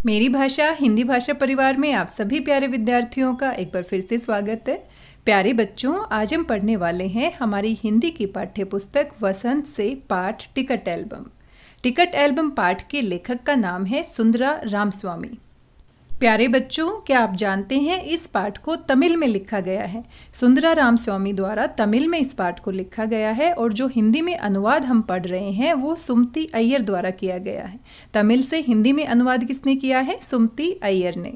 मेरी भाषा हिंदी भाषा परिवार में आप सभी प्यारे विद्यार्थियों का एक बार फिर से स्वागत है। प्यारे बच्चों, आज हम पढ़ने वाले हैं हमारी हिंदी की पाठ्य पुस्तक वसंत से पाठ टिकट एल्बम। टिकट एल्बम पाठ के लेखक का नाम है सुंदरा रामस्वामी। प्यारे बच्चों, क्या आप जानते हैं इस पाठ को तमिल में लिखा गया है। सुंदरा रामस्वामी द्वारा तमिल में इस पाठ को लिखा गया है और जो हिंदी में अनुवाद हम पढ़ रहे हैं वो सुमति अय्यर द्वारा किया गया है। तमिल से हिंदी में अनुवाद किसने किया है? सुमति अय्यर ने।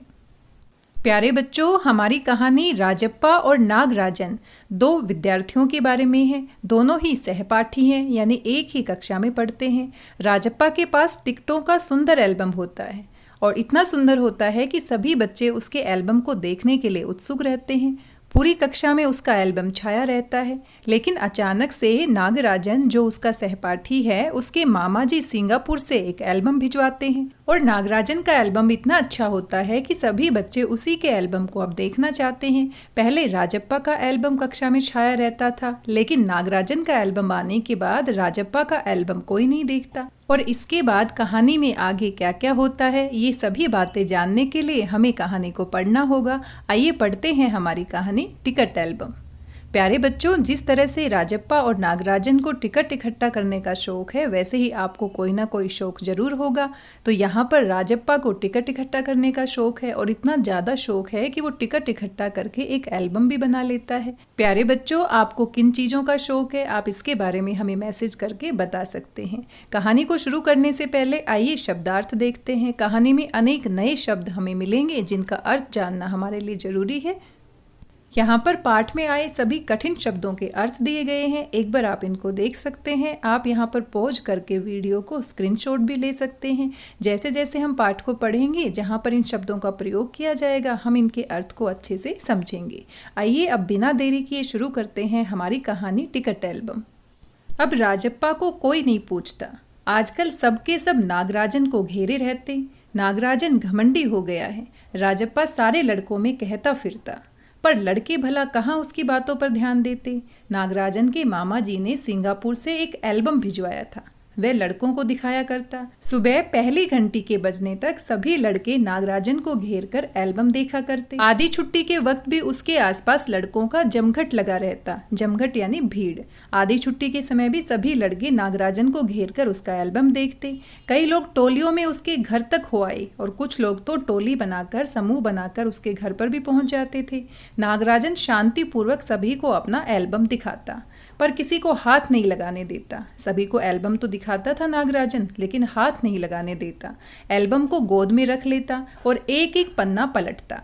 प्यारे बच्चों, हमारी कहानी राजप्पा और नागराजन दो विद्यार्थियों के बारे में है। दोनों ही सहपाठी हैं, यानी एक ही कक्षा में पढ़ते हैं। राजप्पा के पास टिकटों का सुंदर एल्बम होता है और इतना सुंदर होता है कि सभी बच्चे उसके एल्बम को देखने के लिए उत्सुक रहते हैं। पूरी कक्षा में उसका एल्बम छाया रहता है। लेकिन अचानक से नागराजन, जो उसका सहपाठी है, उसके मामा जी सिंगापुर से एक एल्बम भिजवाते हैं और नागराजन का एल्बम इतना अच्छा होता है कि सभी बच्चे उसी के एल्बम को अब देखना चाहते हैं। पहले राजप्पा का एल्बम कक्षा में छाया रहता था, लेकिन नागराजन का एल्बम आने के बाद राजप्पा का एल्बम कोई नहीं देखता। और इसके बाद कहानी में आगे क्या क्या होता है, ये सभी बातें जानने के लिए हमें कहानी को पढ़ना होगा। आइए पढ़ते हैं हमारी कहानी टिकट एल्बम। प्यारे बच्चों, जिस तरह से राजप्पा और नागराजन को टिकट इकट्ठा करने का शौक है, वैसे ही आपको कोई ना कोई शौक जरूर होगा। तो यहाँ पर राजप्पा को टिकट इकट्ठा करने का शौक है और इतना ज़्यादा शौक है कि वो टिकट इकट्ठा करके एक एल्बम भी बना लेता है। प्यारे बच्चों, आपको किन चीज़ों का शौक है, आप इसके बारे में हमें मैसेज करके बता सकते हैं। कहानी को शुरू करने से पहले आइए शब्दार्थ देखते हैं। कहानी में अनेक नए शब्द हमें मिलेंगे जिनका अर्थ जानना हमारे लिए जरूरी है। यहाँ पर पाठ में आए सभी कठिन शब्दों के अर्थ दिए गए हैं। एक बार आप इनको देख सकते हैं। आप यहाँ पर पॉज करके वीडियो को स्क्रीनशॉट भी ले सकते हैं। जैसे जैसे हम पाठ को पढ़ेंगे, जहाँ पर इन शब्दों का प्रयोग किया जाएगा, हम इनके अर्थ को अच्छे से समझेंगे। आइए अब बिना देरी किए शुरू करते हैं हमारी कहानी टिकट एल्बम। अब राजप्पा को कोई नहीं पूछता। आजकल सबके सब नागराजन को घेरे रहते। नागराजन घमंडी हो गया है। राजप्पा सारे लड़कों में कहता फिरता, पर लड़के भला कहाँ उसकी बातों पर ध्यान देते। नागराजन के मामा जी ने सिंगापुर से एक एल्बम भिजवाया था, वह लड़कों को दिखाया करता। सुबह पहली घंटी के बजने तक सभी लड़के नागराजन को घेरकर एल्बम देखा करते। आधी छुट्टी के वक्त भी उसके आसपास लड़कों का जमघट लगा रहता। जमघट यानी भीड़। आधी छुट्टी के समय भी सभी लड़के नागराजन को घेरकर उसका एल्बम देखते। कई लोग टोलियों में उसके घर तक हो आए और कुछ लोग तो टोली बनाकर, समूह बनाकर उसके घर पर भी पहुंच जाते थे। नागराजन शांतिपूर्वक सभी को अपना एल्बम दिखाता, पर किसी को हाथ नहीं लगाने देता। सभी को एल्बम तो दिखाता था नागराजन, लेकिन हाथ नहीं लगाने देता। एल्बम को गोद में रख लेता और एक एक पन्ना पलटता।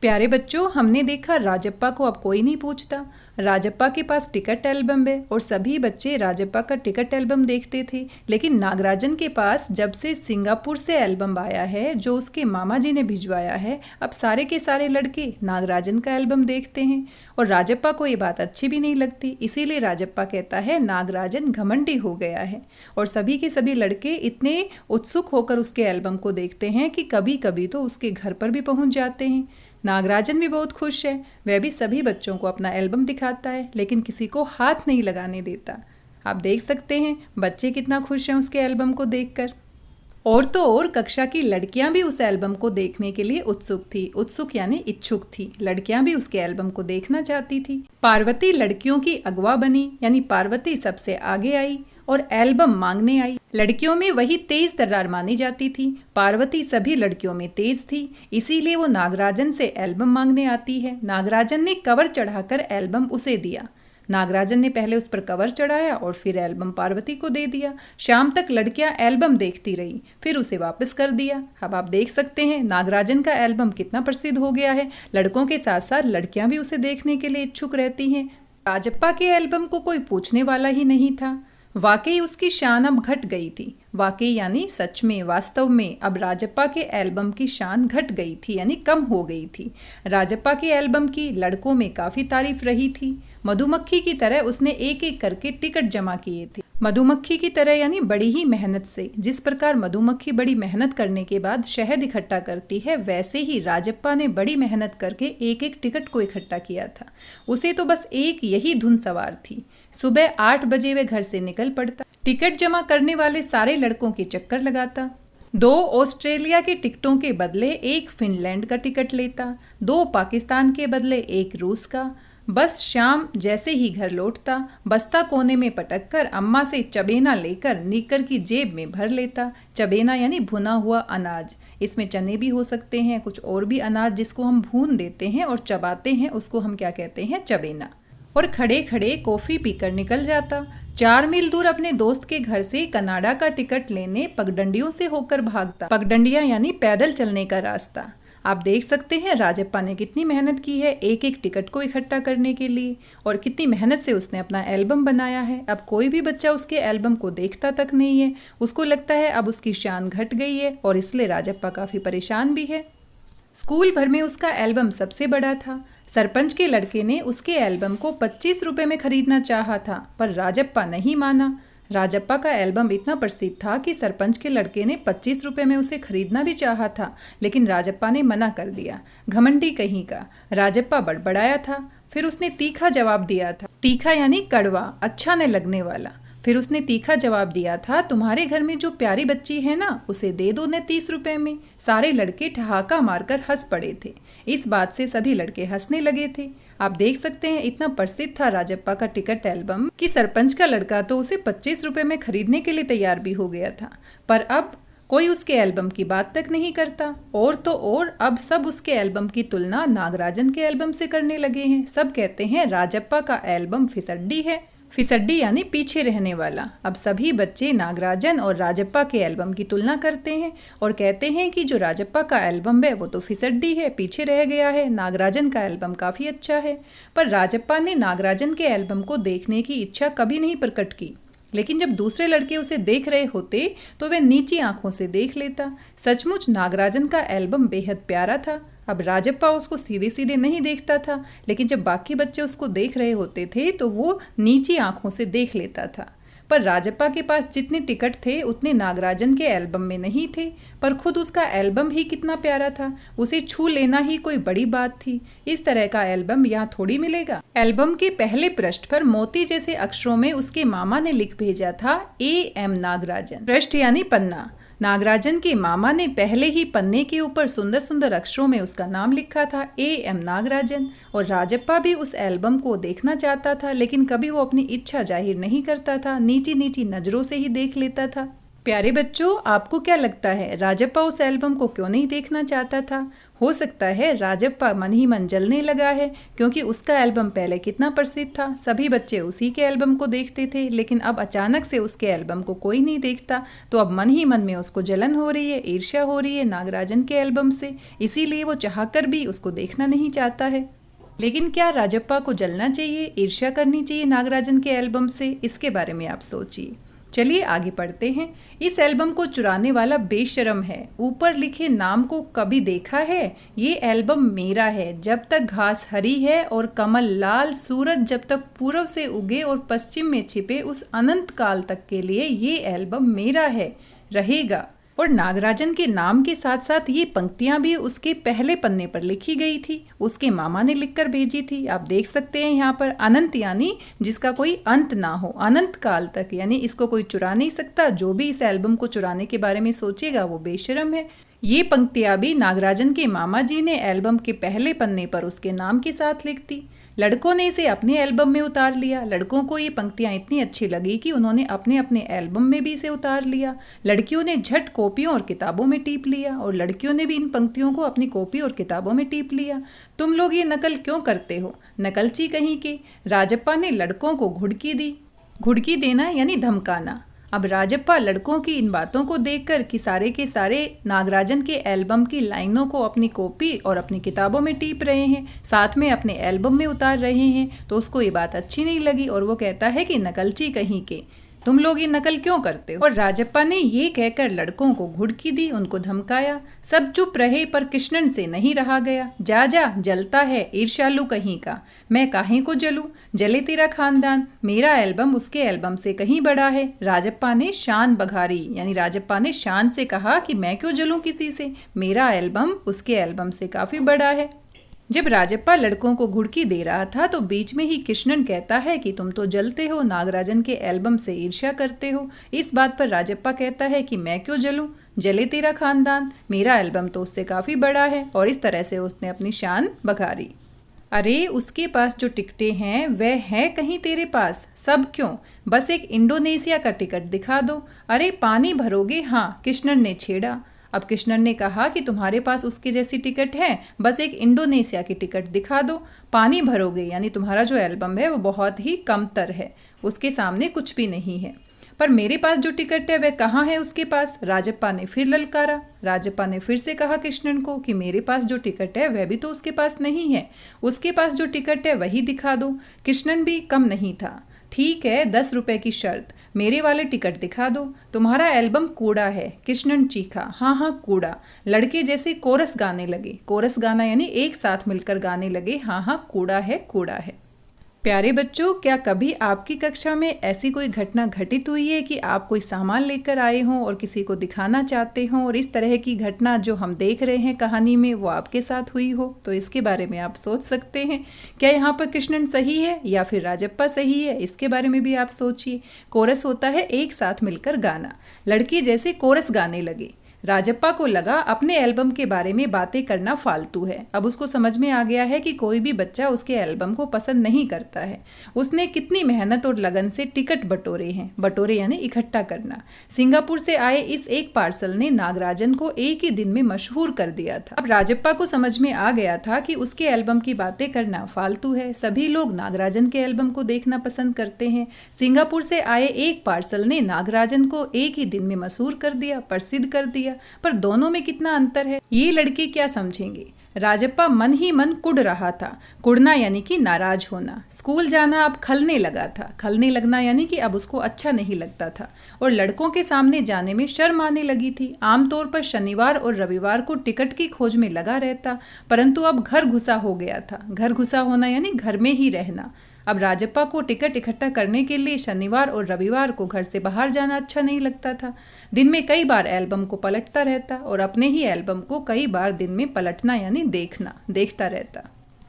प्यारे बच्चों, हमने देखा राजप्पा को अब कोई नहीं पूछता। राजप्पा के पास टिकट एल्बम है और सभी बच्चे राजप्पा का टिकट एल्बम देखते थे। लेकिन नागराजन के पास जब से सिंगापुर से एल्बम आया है, जो उसके मामा जी ने भिजवाया है, अब सारे के सारे लड़के नागराजन का एल्बम देखते हैं और राजप्पा को ये बात अच्छी भी नहीं लगती। इसीलिए राजप्पा कहता है नागराजन घमंडी हो गया है। और सभी के सभी लड़के इतने उत्सुक होकर उसके एल्बम को देखते हैं कि कभी कभी तो उसके घर पर भी पहुंच जाते हैं। नागराजन भी बहुत खुश है। वह भी सभी बच्चों को अपना एल्बम दिखाता है, लेकिन किसी को हाथ नहीं लगाने देता। आप देख सकते हैं बच्चे कितना खुश हैं उसके एल्बम को देखकर। और तो और कक्षा की लड़कियां भी उस एल्बम को देखने के लिए उत्सुक थी। उत्सुक यानी इच्छुक थी। लड़कियां भी उसके एल्बम को देखना चाहती थी। पार्वती लड़कियों की अगवा बनी, यानी पार्वती सबसे आगे आई और एल्बम मांगने आई। लड़कियों में वही तेज तर्रार मानी जाती थी। पार्वती सभी लड़कियों में तेज थी, इसीलिए वो नागराजन से एल्बम मांगने आती है। नागराजन ने कवर चढ़ाकर एल्बम उसे दिया। नागराजन ने पहले उस पर कवर चढ़ाया और फिर एल्बम पार्वती को दे दिया। शाम तक लड़कियां एल्बम देखती रही, फिर उसे वापस कर दिया। अब आप देख सकते हैं नागराजन का एल्बम कितना प्रसिद्ध हो गया है। लड़कों के साथ साथ लड़कियां भी उसे देखने के लिए इच्छुक रहती हैं। राजप्पा के एल्बम को कोई पूछने वाला ही नहीं था। वाकई उसकी शान अब घट गई थी। वाकई यानी सच में, वास्तव में अब राजप्पा के एल्बम की शान घट गई थी, यानी कम हो गई थी। राजप्पा के एल्बम की लड़कों में काफ़ी तारीफ रही थी। मधुमक्खी की तरह उसने एक एक करके टिकट जमा किए थे। मधुमक्खी की तरह यानी बड़ी ही मेहनत से। जिस प्रकार मधुमक्खी बड़ी मेहनत करने के बाद शहद इकट्ठा करती है, वैसे ही राजप्पा ने बड़ी मेहनत करके एक एक टिकट को इकट्ठा किया था। उसे तो बस एक यही धुन सवार थी। सुबह 8 बजे वह घर से निकल पड़ता। टिकट जमा करने वाले सारे लड़कों के चक्कर लगाता। 2 ऑस्ट्रेलिया के टिकटों के बदले 1 फिनलैंड का टिकट लेता, 2 पाकिस्तान के बदले 1 रूस का। बस शाम जैसे ही घर लौटता, बस्ता कोने में पटक कर अम्मा से चबेना लेकर निक्कर की जेब में भर लेता। चबेना यानी भुना हुआ अनाज। इसमें चने भी हो सकते हैं, कुछ और भी अनाज जिसको हम भून देते हैं और चबाते हैं, उसको हम क्या कहते हैं, चबेना। और खड़े खड़े कॉफ़ी पीकर निकल जाता। 4 मील दूर अपने दोस्त के घर से कनाडा का टिकट लेने पगडंडियों से होकर भागता। पगडंडियां यानी पैदल चलने का रास्ता। आप देख सकते हैं राजप्पा ने कितनी मेहनत की है एक एक टिकट को इकट्ठा करने के लिए, और कितनी मेहनत से उसने अपना एल्बम बनाया है। अब कोई भी बच्चा उसके एल्बम को देखता तक नहीं है, उसको लगता है अब उसकी शान घट गई है, और इसलिए राजप्पा काफ़ी परेशान भी है। स्कूल भर में उसका एल्बम सबसे बड़ा था। सरपंच के लड़के ने उसके एल्बम को 25 रुपए में खरीदना चाहा था, पर राजप्पा नहीं माना। राजप्पा का एल्बम इतना प्रसिद्ध था कि सरपंच के लड़के ने 25 रुपए में उसे खरीदना भी चाहा था, लेकिन राजप्पा ने मना कर दिया। घमंडी कहीं का। राजप्पा बड़बड़ाया था। फिर उसने तीखा जवाब दिया था। तीखा यानी कड़वा, अच्छा न लगने वाला। फिर उसने तीखा जवाब दिया था, तुम्हारे घर में जो प्यारी बच्ची है ना, उसे दे दो न 30 रुपए में। सारे लड़के ठहाका मारकर हंस पड़े थे। इस बात से सभी लड़के हंसने लगे थे। आप देख सकते हैं इतना प्रसिद्ध था राजप्पा का टिकट एल्बम कि सरपंच का लड़का तो उसे 25 रुपए में खरीदने के लिए तैयार भी हो गया था। पर अब कोई उसके एल्बम की बात तक नहीं करता। और तो और अब सब उसके एल्बम की तुलना नागराजन के एल्बम से करने लगे हैं। सब कहते हैं राजप्पा का एल्बम फिसड्डी है। फिसड्डी यानी पीछे रहने वाला। अब सभी बच्चे नागराजन और राजप्पा के एल्बम की तुलना करते हैं और कहते हैं कि जो राजप्पा का एल्बम है वो तो फिसड्डी है, पीछे रह गया है। नागराजन का एल्बम काफ़ी अच्छा है। पर राजप्पा ने नागराजन के एल्बम को देखने की इच्छा कभी नहीं प्रकट की, लेकिन जब दूसरे लड़के उसे देख रहे होते तो वह नीची आंखों से देख लेता। सचमुच नागराजन का एल्बम बेहद प्यारा था। अब राजप्पा उसको सीधे सीधे नहीं देखता था, लेकिन जब बाकी बच्चे उसको देख रहे होते थे तो वो नीची आंखों से देख लेता था। पर राजप्पा के पास जितने टिकट थे उतने नागराजन के एल्बम में नहीं थे। पर खुद उसका एल्बम ही कितना प्यारा था, उसे छू लेना ही कोई बड़ी बात थी। इस तरह का एल्बम यहाँ थोड़ी मिलेगा। एल्बम के पहले पृष्ठ पर मोती जैसे अक्षरों में उसके मामा ने लिख भेजा था A.M. नागराजन। पृष्ठ यानी पन्ना। नागराजन के मामा ने पहले ही पन्ने के ऊपर सुंदर सुंदर अक्षरों में उसका नाम लिखा था A.M. नागराजन। और राजप्पा भी उस एल्बम को देखना चाहता था, लेकिन कभी वो अपनी इच्छा जाहिर नहीं करता था, नीची नीची नजरों से ही देख लेता था। प्यारे बच्चों, आपको क्या लगता है राजप्पा उस एल्बम को क्यों नहीं देखना चाहता था? हो सकता है राजप्पा मन ही मन जलने लगा है, क्योंकि उसका एल्बम पहले कितना प्रसिद्ध था, सभी बच्चे उसी के एल्बम को देखते थे, लेकिन अब अचानक से उसके एल्बम को कोई नहीं देखता, तो अब मन ही मन में उसको जलन हो रही है, ईर्ष्या हो रही है नागराजन के एल्बम से। इसीलिए वो चाहकर भी उसको देखना नहीं चाहता है। लेकिन क्या राजप्पा को जलना चाहिए, ईर्ष्या करनी चाहिए नागराजन के एल्बम से? इसके बारे में आप सोचिए। चलिए आगे पढ़ते हैं। इस एल्बम को चुराने वाला बेशरम है, ऊपर लिखे नाम को कभी देखा है? ये एल्बम मेरा है, जब तक घास हरी है और कमल लाल, सूरज जब तक पूर्व से उगे और पश्चिम में छिपे, उस अनंत काल तक के लिए ये एल्बम मेरा है, रहेगा। और नागराजन के नाम के साथ साथ ये पंक्तियां भी उसके पहले पन्ने पर लिखी गई थी, उसके मामा ने लिखकर भेजी थी। आप देख सकते हैं यहाँ पर अनंत यानी जिसका कोई अंत ना हो, अनंत काल तक, यानी इसको कोई चुरा नहीं सकता। जो भी इस एल्बम को चुराने के बारे में सोचेगा वो बेशरम है। ये पंक्तियां भी नागराजन के मामा जी ने एल्बम के पहले पन्ने पर उसके नाम के साथ लिख दी। लड़कों ने इसे अपने एल्बम में उतार लिया। लड़कों को ये पंक्तियां इतनी अच्छी लगी कि उन्होंने अपने अपने एल्बम में भी इसे उतार लिया। लड़कियों ने झट कॉपियों और किताबों में टीप लिया, और लड़कियों ने भी इन पंक्तियों को अपनी कॉपी और किताबों में टीप लिया। तुम लोग ये नकल क्यों करते हो, नकलची कहीं के। राजप्पा ने लड़कों को घुड़की दी। घुड़की देना यानी धमकाना। अब राजप्पा लड़कों की इन बातों को देखकर कि सारे के सारे नागराजन के एल्बम की लाइनों को अपनी कॉपी और अपनी किताबों में टीप रहे हैं, साथ में अपने एल्बम में उतार रहे हैं, तो उसको ये बात अच्छी नहीं लगी और वो कहता है कि नकलची कहीं के, तुम लोग ये नकल क्यों करते हो। और राजप्पा ने ये कहकर लड़कों को घुड़की दी, उनको धमकाया। सब चुप रहे, पर कृष्णन से नहीं रहा गया। जा जा, जलता है, ईर्ष्यालु कहीं का। मैं काहे को जलूं, जले तेरा खानदान, मेरा एल्बम उसके एल्बम से कहीं बड़ा है। राजप्पा ने शान बघारी, यानी राजप्पा ने शान से कहा कि मैं क्यों जलूं किसी से, मेरा एल्बम उसके एल्बम से काफी बड़ा है। जब राजप्पा लड़कों को घुड़की दे रहा था तो बीच में ही कृष्णन कहता है कि तुम तो जलते हो, नागराजन के एल्बम से ईर्ष्या करते हो। इस बात पर राजप्पा कहता है कि मैं क्यों जलूं, जले तेरा खानदान, मेरा एल्बम तो उससे काफ़ी बड़ा है। और इस तरह से उसने अपनी शान बघारी। अरे उसके पास जो टिकटें हैं वह हैं कहीं तेरे पास, सब क्यों, बस एक इंडोनेशिया का टिकट दिखा दो। अरे पानी भरोगे, हाँ, कृष्णन ने छेड़ा। अब कृष्णन ने कहा कि तुम्हारे पास उसके जैसी टिकट है, बस एक इंडोनेशिया की टिकट दिखा दो। पानी भरोगे यानी तुम्हारा जो एल्बम है वो बहुत ही कमतर है, उसके सामने कुछ भी नहीं है। पर मेरे पास जो टिकट है वह कहाँ है उसके पास, राजप्पा ने फिर ललकारा। राजप्पा ने फिर से कहा कृष्णन को कि मेरे पास जो टिकट है वह भी तो उसके पास नहीं है, उसके पास जो टिकट है वही दिखा दो। कृष्णन भी कम नहीं था। ठीक है, 10 रुपए की शर्त, मेरे वाले टिकट दिखा दो। तुम्हारा एल्बम कूड़ा है, कृष्णन चीखा। हाँ हाँ कूड़ा। लड़के जैसे कोरस गाने लगे। कोरस गाना यानी एक साथ मिलकर गाने लगे, हाँ हाँ कूड़ा है, कूड़ा है। प्यारे बच्चों, क्या कभी आपकी कक्षा में ऐसी कोई घटना घटित हुई है कि आप कोई सामान लेकर आए हों और किसी को दिखाना चाहते हों और इस तरह की घटना जो हम देख रहे हैं कहानी में वो आपके साथ हुई हो? तो इसके बारे में आप सोच सकते हैं। क्या यहाँ पर कृष्णन सही है या फिर राजप्पा सही है, इसके बारे में भी आप सोचिए। कोरस होता है एक साथ मिलकर गाना। लड़के जैसे कोरस गाने लगे। राजप्पा को लगा अपने एल्बम के बारे में बातें करना फालतू है। अब उसको समझ में आ गया है कि कोई भी बच्चा उसके एल्बम को पसंद नहीं करता है। उसने कितनी मेहनत और लगन से टिकट बटोरे हैं। बटोरे यानी इकट्ठा करना। सिंगापुर से आए इस एक पार्सल ने नागराजन को एक ही दिन में मशहूर कर दिया था। अब राजप्पा को समझ में आ गया था कि उसके एल्बम की बातें करना फालतू है। सभी लोग नागराजन के एल्बम को देखना पसंद करते हैं। सिंगापुर से आए एक पार्सल ने नागराजन को एक ही दिन में मशहूर कर दिया, प्रसिद्ध कर दिया। पर दोनों में कितना अंतर है, ये लड़के क्या समझेंगे। राजप्पा मन ही मन कुढ़ रहा था। कुढ़ना यानी कि नाराज होना। स्कूल जाना अब खलने लगा था। खलने लगना यानी कि अब उसको अच्छा नहीं लगता था और लड़कों के सामने जाने में शर्म आने लगी थी। आमतौर पर शनिवार और रविवार को टिकट की खोज में लगा रहता, परंतु अब घर घुसा हो गया था। घर घुसा होना यानी घर में ही रहना। अब राजप्पा को टिकट इकट्ठा करने के लिए शनिवार और रविवार को घर से बाहर जाना अच्छा नहीं लगता था। दिन में कई बार एल्बम को पलटता रहता और अपने ही एल्बम को कई बार दिन में पलटना यानी देखता रहता।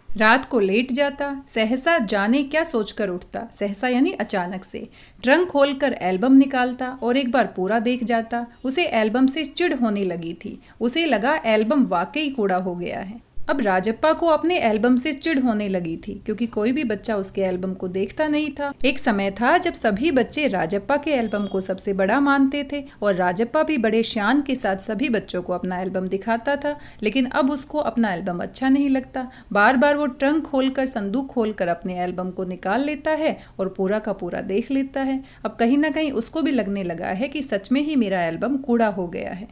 रात को लेट जाता। सहसा जाने क्या सोचकर उठता। सहसा यानी अचानक से। ट्रंक खोलकर एल्बम निकालता और एक बार पूरा देख जाता। उसे एल्बम से चिढ़ होने लगी थी। उसे लगा एल्बम वाकई कूड़ा हो गया है। अब राजप्पा को अपने एल्बम से चिढ़ होने लगी थी क्योंकि कोई भी बच्चा उसके एल्बम को देखता नहीं था। एक समय था जब सभी बच्चे राजप्पा के एल्बम को सबसे बड़ा मानते थे और राजप्पा भी बड़े शान के साथ सभी बच्चों को अपना एल्बम दिखाता था। लेकिन अब उसको अपना एल्बम अच्छा नहीं लगता। बार बार वो ट्रंक खोलकर, संदूक खोलकर अपने एल्बम को निकाल लेता है और पूरा का पूरा देख लेता है। अब कहीं ना कहीं उसको भी लगने लगा है कि सच में ही मेरा एल्बम कूड़ा हो गया है।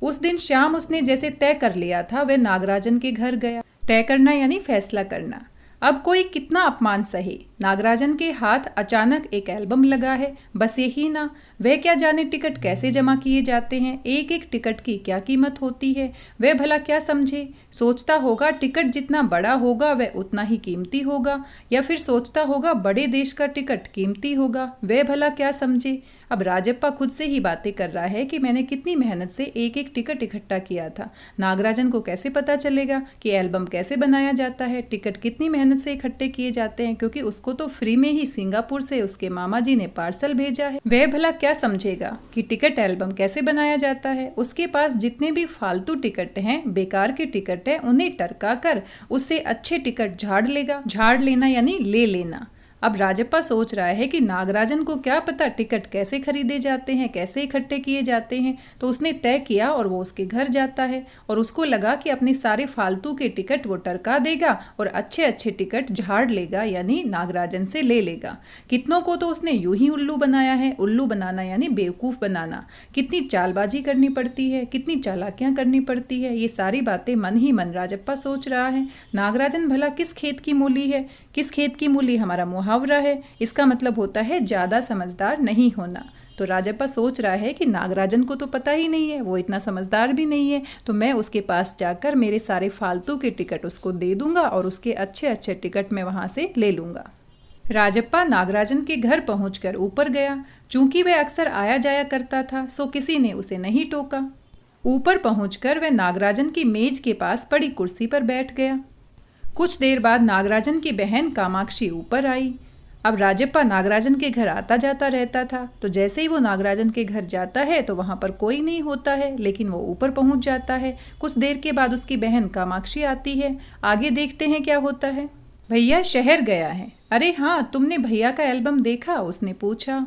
उस दिन शाम उसने जैसे तय कर लिया था, वह नागराजन के घर गया। तय करना यानी फैसला करना। अब कोई कितना अपमान सहे। नागराजन के हाथ अचानक एक एल्बम लगा है। बस यही ना, वह क्या जाने टिकट कैसे जमा किए जाते हैं, एक एक टिकट की क्या कीमत होती है। वह भला क्या समझे। सोचता होगा टिकट जितना बड़ा होगा वह उतना ही कीमती होगा, या फिर सोचता होगा बड़े देश का टिकट कीमती होगा। वह भला क्या समझे। अब राजप्पा खुद से ही बातें कर रहा है कि मैंने कितनी मेहनत से एक एक टिकट इकट्ठा किया था। नागराजन को कैसे पता चलेगा कि एल्बम कैसे बनाया जाता है, टिकट कितनी मेहनत से इकट्ठे किए जाते हैं, क्योंकि उसको तो फ्री में ही सिंगापुर से उसके मामा जी ने पार्सल भेजा है। वह भला क्या समझेगा कि टिकट एल्बम कैसे बनाया जाता है। उसके पास जितने भी फालतू टिकट हैं, बेकार के टिकट हैं, उन्हें टरका कर उससे अच्छे टिकट झाड़ लेगा। झाड़ लेना यानी ले लेना। अब राजप्पा सोच रहा है कि नागराजन को क्या पता टिकट कैसे खरीदे जाते हैं, कैसे इकट्ठे किए जाते हैं। तो उसने तय किया और वो उसके घर जाता है और उसको लगा कि अपने सारे फालतू के टिकट वो टरका देगा और अच्छे अच्छे टिकट झाड़ लेगा यानी नागराजन से ले लेगा। कितनों को तो उसने यूं ही उल्लू बनाया है। उल्लू बनाना यानी बेवकूफ़ बनाना। कितनी चालबाजी करनी पड़ती है, कितनी चालाकियां करनी पड़ती है, ये सारी बातें मन ही मन राजप्पा सोच रहा है। नागराजन भला किस खेत की मूली है। किस खेत की मूली हमारा मुहावरा है। इसका मतलब होता है ज़्यादा समझदार नहीं होना। तो राजप्पा सोच रहा है कि नागराजन को तो पता ही नहीं है, वो इतना समझदार भी नहीं है, तो मैं उसके पास जाकर मेरे सारे फालतू के टिकट उसको दे दूंगा और उसके अच्छे अच्छे टिकट मैं वहाँ से ले लूँगा। राजप्पा नागराजन के घर पहुंचकर ऊपर गया। चूंकि वह अक्सर आया जाया करता था सो किसी ने उसे नहीं टोका। ऊपर पहुंचकर वह नागराजन की मेज के पास पड़ी कुर्सी पर बैठ गया। कुछ देर बाद नागराजन की बहन कामाक्षी ऊपर आई। अब राजप्पा नागराजन के घर आता जाता रहता था, तो जैसे ही वो नागराजन के घर जाता है तो वहाँ पर कोई नहीं होता है, लेकिन वो ऊपर पहुँच जाता है। कुछ देर के बाद उसकी बहन कामाक्षी आती है। आगे देखते हैं क्या होता है। भैया शहर गया है। अरे हाँ, तुमने भैया का एल्बम देखा? उसने पूछा।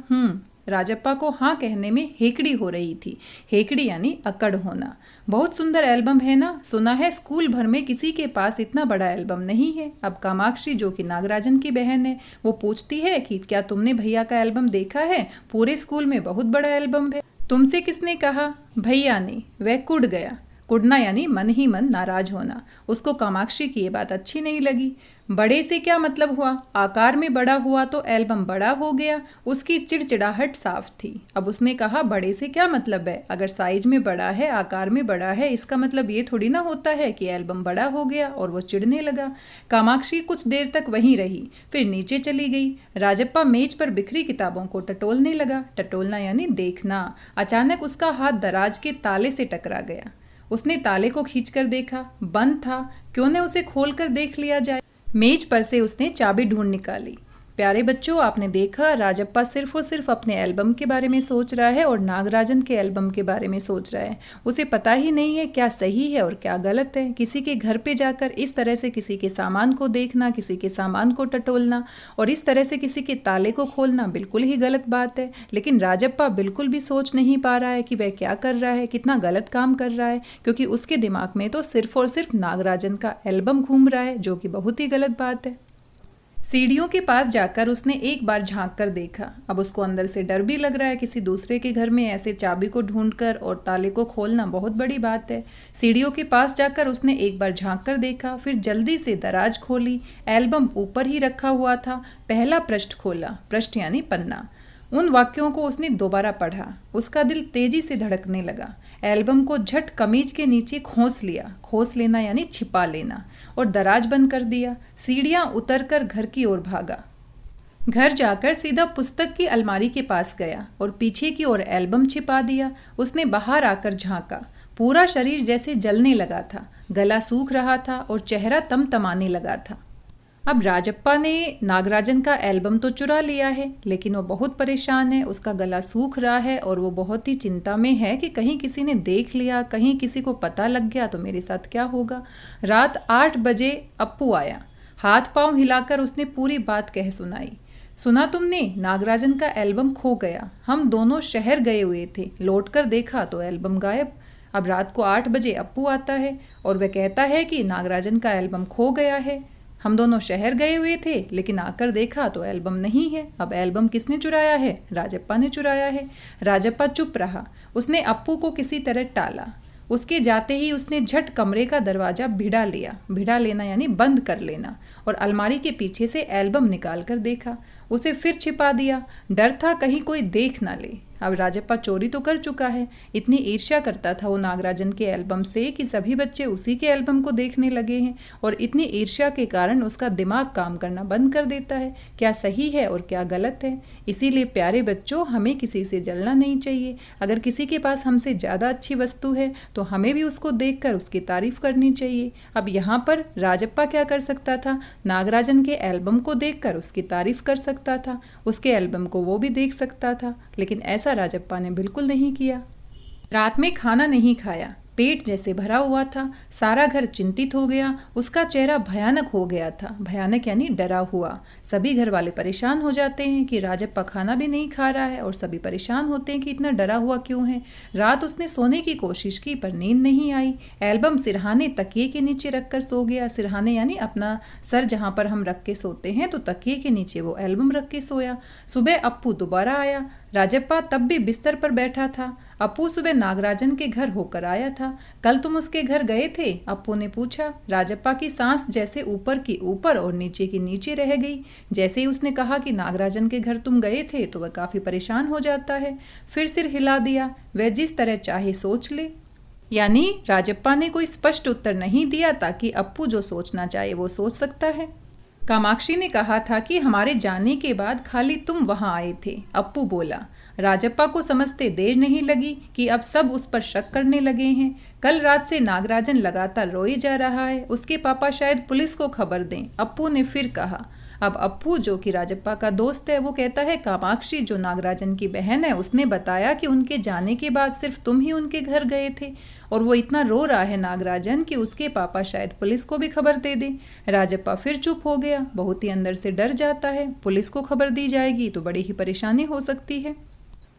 राजप्पा को हाँ कहने में हेकड़ी हो रही थी। हेकड़ी यानी अकड़ होना। बहुत सुंदर एल्बम है ना? सुना है स्कूल भर में किसी के पास इतना बड़ा एल्बम नहीं है। अब कामाक्षी, जो कि नागराजन की बहन है, वो पूछती है कि क्या तुमने भैया का एल्बम देखा है? पूरे स्कूल में बहुत बड़ा एल्बम है। तुमसे किसने कहा? भैया ने। वह कुड़ गया। कुड़ना यानी मन ही मन नाराज होना। उसको कामाक्षी की ये बात अच्छी नहीं लगी। बड़े से क्या मतलब हुआ? आकार में बड़ा हुआ तो एल्बम बड़ा हो गया। उसकी चिड़चिड़ाहट साफ थी। अब उसने कहा, बड़े से क्या मतलब है? अगर साइज में बड़ा है, आकार में बड़ा है, इसका मतलब ये थोड़ी ना होता है कि एल्बम बड़ा हो गया। और वो चिढ़ने लगा। कामाक्षी कुछ देर तक वहीं रही, फिर नीचे चली गई। राजप्पा मेज पर बिखरी किताबों को टटोलने लगा। टटोलना यानी देखना। अचानक उसका हाथ दराज के ताले से टकरा गया। उसने ताले को खींचकर देखा, बंद था। क्यों न उसे खोलकर देख लिया जाए। मेज पर से उसने चाबी ढूंढ निकाली। प्यारे बच्चों, आपने देखा राजप्पा सिर्फ और सिर्फ अपने एल्बम के बारे में सोच रहा है और नागराजन के एल्बम के बारे में सोच रहा है। उसे पता ही नहीं है क्या सही है और क्या गलत है। किसी के घर पे जाकर इस तरह से किसी के सामान को देखना, किसी के सामान को टटोलना और इस तरह से किसी के ताले को खोलना बिल्कुल ही गलत बात है। लेकिन राजप्पा बिल्कुल भी सोच नहीं पा रहा है कि वह क्या कर रहा है, कितना गलत काम कर रहा है, क्योंकि उसके दिमाग में तो सिर्फ और सिर्फ नागराजन का एल्बम घूम रहा है, जो कि बहुत ही गलत बात है। सीढ़ियों के पास जाकर उसने एक बार झांक कर देखा। अब उसको अंदर से डर भी लग रहा है। किसी दूसरे के घर में ऐसे चाबी को ढूंढकर और ताले को खोलना बहुत बड़ी बात है। सीढ़ियों के पास जाकर उसने एक बार झांक कर देखा, फिर जल्दी से दराज खोली। एल्बम ऊपर ही रखा हुआ था। पहला पृष्ठ खोला। पृष्ठ यानी पन्ना। उन वाक्यों को उसने दोबारा पढ़ा। उसका दिल तेजी से धड़कने लगा। एल्बम को झट कमीज के नीचे खोस लिया। खोस लेना यानी छिपा लेना। और दराज बंद कर दिया। सीढ़ियां उतरकर घर की ओर भागा। घर जाकर सीधा पुस्तक की अलमारी के पास गया और पीछे की ओर एल्बम छिपा दिया। उसने बाहर आकर झांका। पूरा शरीर जैसे जलने लगा था। गला सूख रहा था और चेहरा तमतमाने लगा था। अब राजप्पा ने नागराजन का एल्बम तो चुरा लिया है, लेकिन वो बहुत परेशान है। उसका गला सूख रहा है और वो बहुत ही चिंता में है कि कहीं किसी ने देख लिया, कहीं किसी को पता लग गया तो मेरे साथ क्या होगा। रात 8 बजे अप्पू आया। हाथ पांव हिलाकर उसने पूरी बात कह सुनाई। सुना तुमने? नागराजन का एल्बम खो गया। हम दोनों शहर गए हुए थे, लौटकर देखा तो एल्बम गायब। अब रात को 8 बजे अप्पू आता है और वह कहता है कि नागराजन का एल्बम खो गया है। हम दोनों शहर गए हुए थे, लेकिन आकर देखा तो एल्बम नहीं है। अब एल्बम किसने चुराया है? राजप्पा ने चुराया है। राजप्पा चुप रहा। उसने अप्पू को किसी तरह टाला। उसके जाते ही उसने झट कमरे का दरवाजा भिड़ा लिया। भिड़ा लेना यानी बंद कर लेना। और अलमारी के पीछे से एल्बम निकाल कर देखा। उसे फिर छिपा दिया। डर था कहीं कोई देख ना ले। अब राजप्पा चोरी तो कर चुका है। इतनी ईर्ष्या करता था वो नागराजन के एल्बम से कि सभी बच्चे उसी के एल्बम को देखने लगे हैं। और इतनी ईर्ष्या के कारण उसका दिमाग काम करना बंद कर देता है, क्या सही है और क्या गलत है। इसीलिए प्यारे बच्चों, हमें किसी से जलना नहीं चाहिए। अगर किसी के पास हमसे ज़्यादा अच्छी वस्तु है तो हमें भी उसको देखकर उसकी तारीफ करनी चाहिए। अब यहाँ पर राजप्पा क्या कर सकता था? नागराजन के एल्बम को देखकर उसकी तारीफ कर सकता था। उसके एल्बम को वो भी देख सकता था, लेकिन ऐसा राजप्पा ने बिल्कुल नहीं किया। रात में खाना नहीं खाया। पेट जैसे भरा हुआ था। सारा घर चिंतित हो गया। उसका चेहरा भयानक हो गया था। भयानक यानी डरा हुआ। सभी घर वाले परेशान हो जाते हैं कि राजप्पा खाना भी नहीं खा रहा है और सभी परेशान होते हैं कि इतना डरा हुआ क्यों है। रात उसने सोने की कोशिश की पर नींद नहीं आई। एल्बम सिरहाने तकिए के नीचे रखकर सो गया। सिरहाने यानी अपना सर जहाँ पर हम रख के सोते हैं, तो तकिए के नीचे वो एल्बम रख के सोया। सुबह अप्पू दोबारा आया। राजप्पा तब भी बिस्तर पर बैठा था। अप्पू सुबह नागराजन के घर होकर आया था। कल तुम उसके घर गए थे? अप्पू ने पूछा। राजप्पा की सांस जैसे ऊपर की ऊपर और नीचे की नीचे रह गई। जैसे ही उसने कहा कि नागराजन के घर तुम गए थे तो वह काफ़ी परेशान हो जाता है। फिर सिर हिला दिया। वह जिस तरह चाहे सोच ले। यानी राजप्पा ने कोई स्पष्ट उत्तर नहीं दिया, ताकि अप्पू जो सोचना चाहे वो सोच सकता है। कामाक्षी ने कहा था कि हमारे जाने के बाद खाली तुम वहां आए थे। अप्पू बोला। राजप्पा को समझते देर नहीं लगी कि अब सब उस पर शक करने लगे हैं। कल रात से नागराजन लगातार रोए जा रहा है। उसके पापा शायद पुलिस को खबर दें। अप्पू ने फिर कहा। अब अप्पू जो कि राजप्पा का दोस्त है वो कहता है कामाक्षी जो नागराजन की बहन है उसने बताया कि उनके जाने के बाद सिर्फ तुम ही उनके घर गए थे और वो इतना रो रहा है नागराजन कि उसके पापा शायद पुलिस को भी खबर दे दे। राजप्पा फिर चुप हो गया, बहुत ही अंदर से डर जाता है, पुलिस को खबर दी जाएगी तो बड़ी ही परेशानी हो सकती है।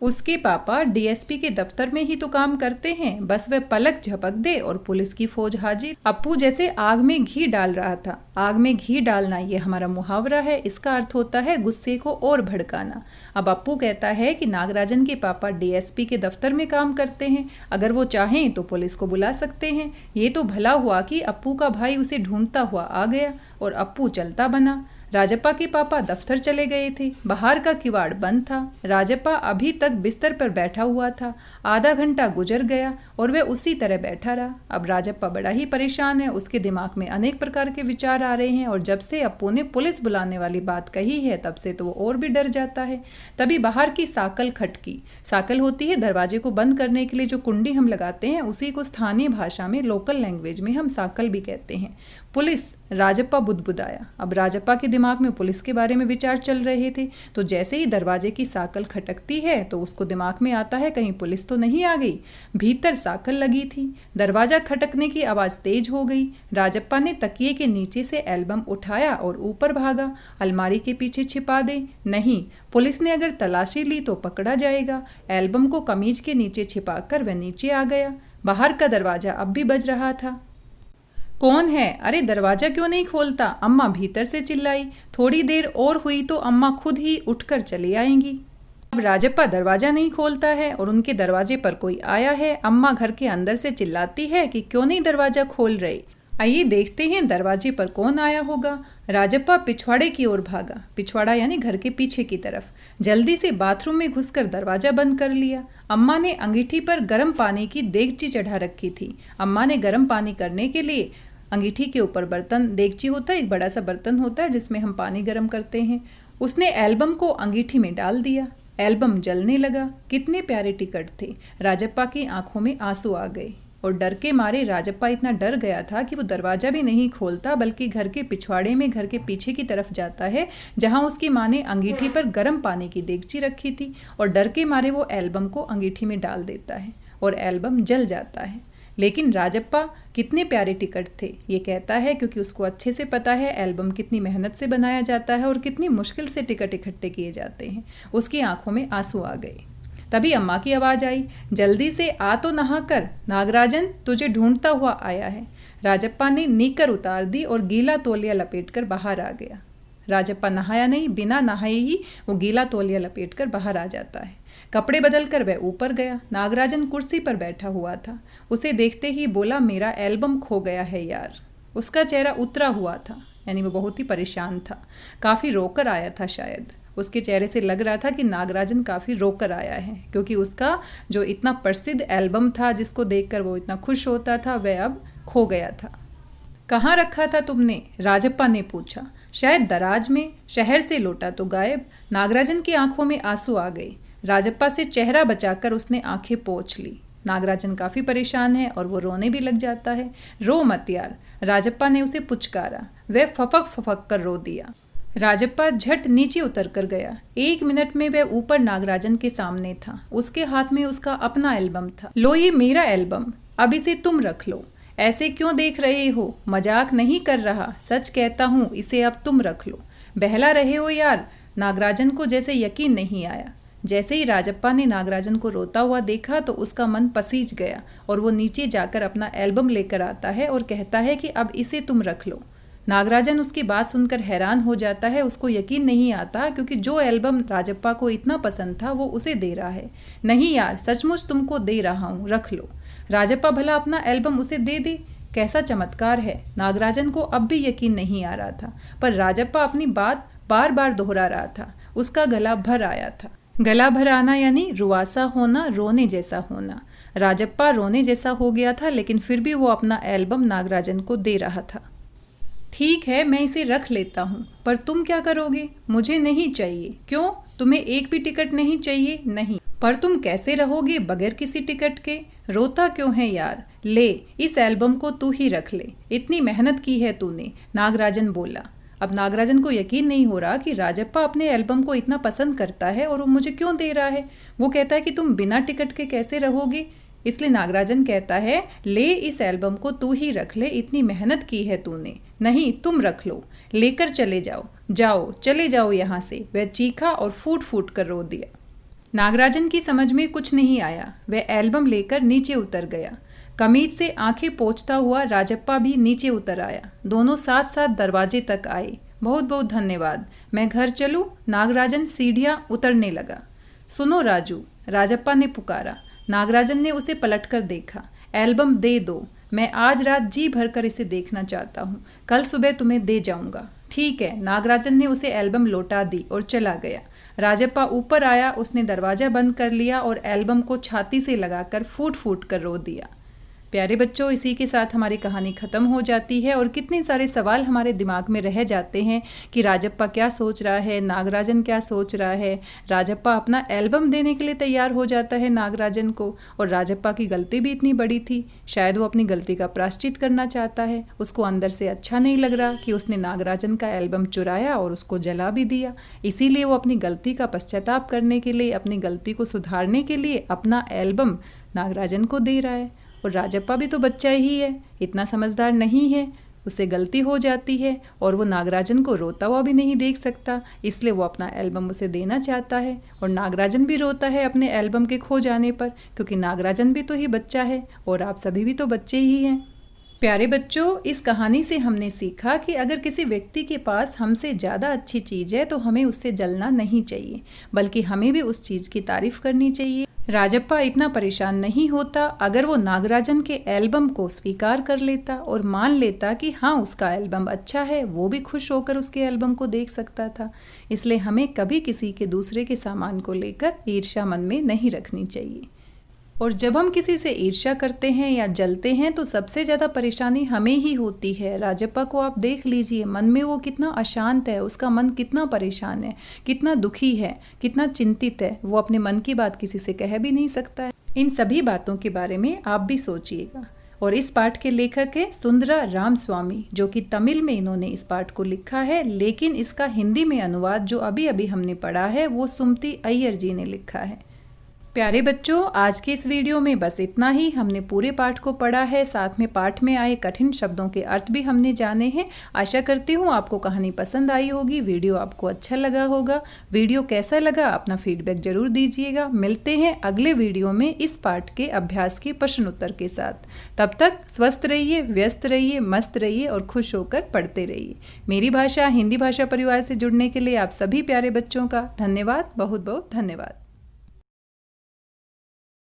उसके पापा डीएसपी के दफ्तर में ही तो काम करते हैं, बस वह पलक झपक दे और पुलिस की फौज हाजिर। अप्पू जैसे आग में घी डाल रहा था। आग में घी डालना ये हमारा मुहावरा है, इसका अर्थ होता है गुस्से को और भड़काना। अब अप्पू कहता है कि नागराजन के पापा डीएसपी के दफ्तर में काम करते हैं, अगर वो चाहें तो पुलिस को बुला सकते हैं। ये तो भला हुआ कि अप्पू का भाई उसे ढूंढता हुआ आ गया और अप्पू चलता बना। राजप्पा के पापा दफ्तर चले गए थे, बाहर का किवाड़ बंद था। राजप्पा अभी तक बिस्तर पर बैठा हुआ था। आधा घंटा गुजर गया और वह उसी तरह बैठा रहा। अब राजप्पा बड़ा ही परेशान है, उसके दिमाग में अनेक प्रकार के विचार आ रहे हैं और जब से अप्पू ने पुलिस बुलाने वाली बात कही है तब से तो वो और भी डर जाता है। तभी बाहर की साकल खटकी। साकल होती है दरवाजे को बंद करने के लिए जो कुंडी हम लगाते हैं, उसी को स्थानीय भाषा में लोकल लैंग्वेज में हम साकल भी कहते हैं। पुलिस। राजप्पा बुदबुदाया। अब राजप्पा के दिमाग में पुलिस के बारे में विचार चल रहे थे, तो जैसे ही दरवाजे की साकल खटकती है तो उसको दिमाग में आता है कहीं पुलिस तो नहीं आ गई। भीतर साकल लगी थी। दरवाजा खटकने की आवाज़ तेज हो गई। राजप्पा ने तकिए के नीचे से एल्बम उठाया और ऊपर भागा। अलमारी के पीछे छिपा दे। नहीं, पुलिस ने अगर तलाशी ली तो पकड़ा जाएगा। एल्बम को कमीज के नीचे छिपाकर वह नीचे आ गया। बाहर का दरवाजा अब भी बज रहा था। कौन है? अरे दरवाजा क्यों नहीं खोलता? अम्मा भीतर से चिल्लाई। थोड़ी देर और हुई तो अम्मा खुद ही उठकर चली आएंगी। अब राजप्पा दरवाजा नहीं खोलता है और उनके दरवाजे पर कोई आया है। अम्मा घर के अंदर से चिल्लाती है कि क्यों नहीं दरवाजा खोल रहे। आइए देखते हैं दरवाजे पर कौन आया होगा। राजप्पा पिछवाड़े की ओर भागा। पिछवाड़ा यानी घर के पीछे की तरफ। जल्दी से बाथरूम में घुसकर दरवाजा बंद कर लिया। अम्मा ने अंगीठी पर गर्म पानी की देगची चढ़ा रखी थी। अम्मा ने गर्म पानी करने के लिए अंगीठी के ऊपर बर्तन, देगची होता है, एक बड़ा सा बर्तन होता है जिसमें हम पानी गर्म करते हैं। उसने एल्बम को अंगीठी में डाल दिया। एल्बम जलने लगा। कितने प्यारे टिकट थे। राजप्पा की आंखों में आंसू आ गए और डर के मारे राजप्पा इतना डर गया था कि वो दरवाजा भी नहीं खोलता बल्कि घर के पिछवाड़े में घर के पीछे की तरफ जाता है जहां उसकी माँ ने अंगीठी पर गर्म पानी की देगची रखी थी और डर के मारे वो एल्बम को अंगीठी में डाल देता है और एल्बम जल जाता है। लेकिन राजप्पा कितने प्यारे टिकट थे ये कहता है क्योंकि उसको अच्छे से पता है एल्बम कितनी मेहनत से बनाया जाता है और कितनी मुश्किल से टिकट इकट्ठे किए जाते हैं। उसकी आंखों में आंसू आ गए। तभी अम्मा की आवाज़ आई, जल्दी से आ तो नहा कर, नागराजन तुझे ढूंढता हुआ आया है। राजप्पा ने नीकर उतार दी और गीला तौलिया लपेटकर बाहर आ गया। राजप्पा नहाया नहीं, बिना नहाए ही वो गीला तौलिया लपेटकर बाहर आ जाता है। कपड़े बदलकर वह ऊपर गया। नागराजन कुर्सी पर बैठा हुआ था। उसे देखते ही बोला, मेरा एल्बम खो गया है यार। उसका चेहरा उतरा हुआ था, यानी वो बहुत ही परेशान था। काफ़ी रोकर आया था शायद। उसके चेहरे से लग रहा था कि नागराजन काफ़ी रोकर आया है क्योंकि उसका जो इतना प्रसिद्ध एल्बम था जिसको देखकर वो इतना खुश होता था वह अब खो गया था। कहाँ रखा था तुमने? राजप्पा ने पूछा। शायद दराज में। शहर से लौटा तो गायब। नागराजन की आंखों में आंसू आ गए। राजप्पा से चेहरा बचाकर उसने आंखें पोंछ ली। नागराजन काफ़ी परेशान है और वो रोने भी लग जाता है। रो मत यार, राजप्पा ने उसे पुचकारा। वह फफक फफक कर रो दिया। राजप्पा झट नीचे उतर कर गया। 1 मिनट में वह ऊपर नागराजन के सामने था। उसके हाथ में उसका अपना एल्बम था। लो ये मेरा एल्बम, अब इसे तुम रख लो। ऐसे क्यों देख रहे हो? मजाक नहीं कर रहा, सच कहता हूँ, इसे अब तुम रख लो। बहला रहे हो यार। नागराजन को जैसे यकीन नहीं आया। जैसे ही राजप्पा ने नागराजन को रोता हुआ देखा तो उसका मन पसीज गया और वो नीचे जाकर अपना एल्बम लेकर आता है और कहता है कि अब इसे तुम रख लो। नागराजन उसकी बात सुनकर हैरान हो जाता है। उसको यकीन नहीं आता क्योंकि जो एल्बम राजप्पा को इतना पसंद था वो उसे दे रहा है। नहीं यार, सचमुच तुमको दे रहा हूँ, रख लो। राजप्पा भला अपना एल्बम उसे दे दे? कैसा चमत्कार है। नागराजन को अब भी यकीन नहीं आ रहा था, पर राजप्पा अपनी बात बार बार दोहरा रहा था। उसका गला भर आया था। गला भर आना यानी रुआसा होना, रोने जैसा होना। राजप्पा रोने जैसा हो गया था लेकिन फिर भी वो अपना एल्बम नागराजन को दे रहा था। ठीक है, मैं इसे रख लेता हूँ, पर तुम क्या करोगे? मुझे नहीं चाहिए। क्यों? तुम्हें एक भी टिकट नहीं चाहिए? नहीं। पर तुम कैसे रहोगे बगैर किसी टिकट के? रोता क्यों है यार? ले, इस एल्बम को तू ही रख ले, इतनी मेहनत की है तूने। नागराजन बोला। अब नागराजन को यकीन नहीं हो रहा कि राजप्पा अपने एल्बम को इतना पसंद करता है और वो मुझे क्यों दे रहा है। वो कहता है कि तुम बिना टिकट के कैसे रहोगी। इसलिए नागराजन कहता है, ले इस एल्बम को तू ही रख ले, इतनी मेहनत की है तूने। नहीं, तुम रख लो, लेकर चले जाओ, जाओ चले जाओ यहाँ से। वह चीखा और फूट फूट कर रो दिया। नागराजन की समझ में कुछ नहीं आया। वह एल्बम लेकर नीचे उतर गया। कमीज से आंखें पोंछता हुआ राजप्पा भी नीचे उतर आया। दोनों साथ साथ दरवाजे तक आए। बहुत बहुत धन्यवाद, मैं घर चलूं? नागराजन सीढ़ियां उतरने लगा। सुनो राजू, राजप्पा ने पुकारा। नागराजन ने उसे पलटकर देखा। एल्बम दे दो, मैं आज रात जी भरकर इसे देखना चाहता हूँ। कल सुबह तुम्हें दे जाऊंगा। ठीक है। नागराजन ने उसे एल्बम लौटा दी और चला गया। राजप्पा ऊपर आया। उसने दरवाजा बंद कर लिया और एल्बम को छाती से लगाकर फूट फूट कर रो दिया। प्यारे बच्चों, इसी के साथ हमारी कहानी ख़त्म हो जाती है और कितने सारे सवाल हमारे दिमाग में रह जाते हैं कि राजप्पा क्या सोच रहा है, नागराजन क्या सोच रहा है। राजप्पा अपना एल्बम देने के लिए तैयार हो जाता है नागराजन को, और राजप्पा की गलती भी इतनी बड़ी थी। शायद वो अपनी गलती का प्रायश्चित करना चाहता है। उसको अंदर से अच्छा नहीं लग रहा कि उसने नागराजन का एल्बम चुराया और उसको जला भी दिया। इसीलिए वो अपनी गलती का पश्चाताप करने के लिए, अपनी गलती को सुधारने के लिए अपना एल्बम नागराजन को दे रहा है। और राजप्पा भी तो बच्चा ही है, इतना समझदार नहीं है। उससे गलती हो जाती है और वो नागराजन को रोता हुआ भी नहीं देख सकता, इसलिए वो अपना एल्बम उसे देना चाहता है। और नागराजन भी रोता है अपने एल्बम के खो जाने पर, क्योंकि नागराजन भी तो ही बच्चा है और आप सभी भी तो बच्चे ही हैं। प्यारे बच्चों, इस कहानी से हमने सीखा कि अगर किसी व्यक्ति के पास हमसे ज़्यादा अच्छी चीज़ है तो हमें उससे जलना नहीं चाहिए, बल्कि हमें भी उस चीज़ की तारीफ करनी चाहिए। राजप्पा इतना परेशान नहीं होता अगर वो नागराजन के एल्बम को स्वीकार कर लेता और मान लेता कि हाँ, उसका एल्बम अच्छा है, वो भी खुश होकर उसके एल्बम को देख सकता था। इसलिए हमें कभी किसी के दूसरे के सामान को लेकर ईर्ष्या मन में नहीं रखनी चाहिए। और जब हम किसी से ईर्ष्या करते हैं या जलते हैं तो सबसे ज़्यादा परेशानी हमें ही होती है। राजप्पा को आप देख लीजिए, मन में वो कितना अशांत है, उसका मन कितना परेशान है, कितना दुखी है, कितना चिंतित है। वो अपने मन की बात किसी से कह भी नहीं सकता है। इन सभी बातों के बारे में आप भी सोचिएगा। और इस पाठ के लेखक है सुंदरा रामस्वामी, जो कि तमिल में इन्होंने इस पाठ को लिखा है, लेकिन इसका हिंदी में अनुवाद जो अभी अभी हमने पढ़ा है वो सुमति अय्यर जी ने लिखा है। प्यारे बच्चों, आज की इस वीडियो में बस इतना ही। हमने पूरे पाठ को पढ़ा है, साथ में पाठ में आए कठिन शब्दों के अर्थ भी हमने जाने हैं। आशा करती हूँ आपको कहानी पसंद आई होगी, वीडियो आपको अच्छा लगा होगा। वीडियो कैसा लगा अपना फीडबैक जरूर दीजिएगा। मिलते हैं अगले वीडियो में इस पाठ के अभ्यास के प्रश्न उत्तर के साथ। तब तक स्वस्थ रहिए, व्यस्त रहिए, मस्त रहिए और खुश होकर पढ़ते रहिए। मेरी भाषा हिंदी भाषा परिवार से जुड़ने के लिए आप सभी प्यारे बच्चों का धन्यवाद, बहुत बहुत धन्यवाद।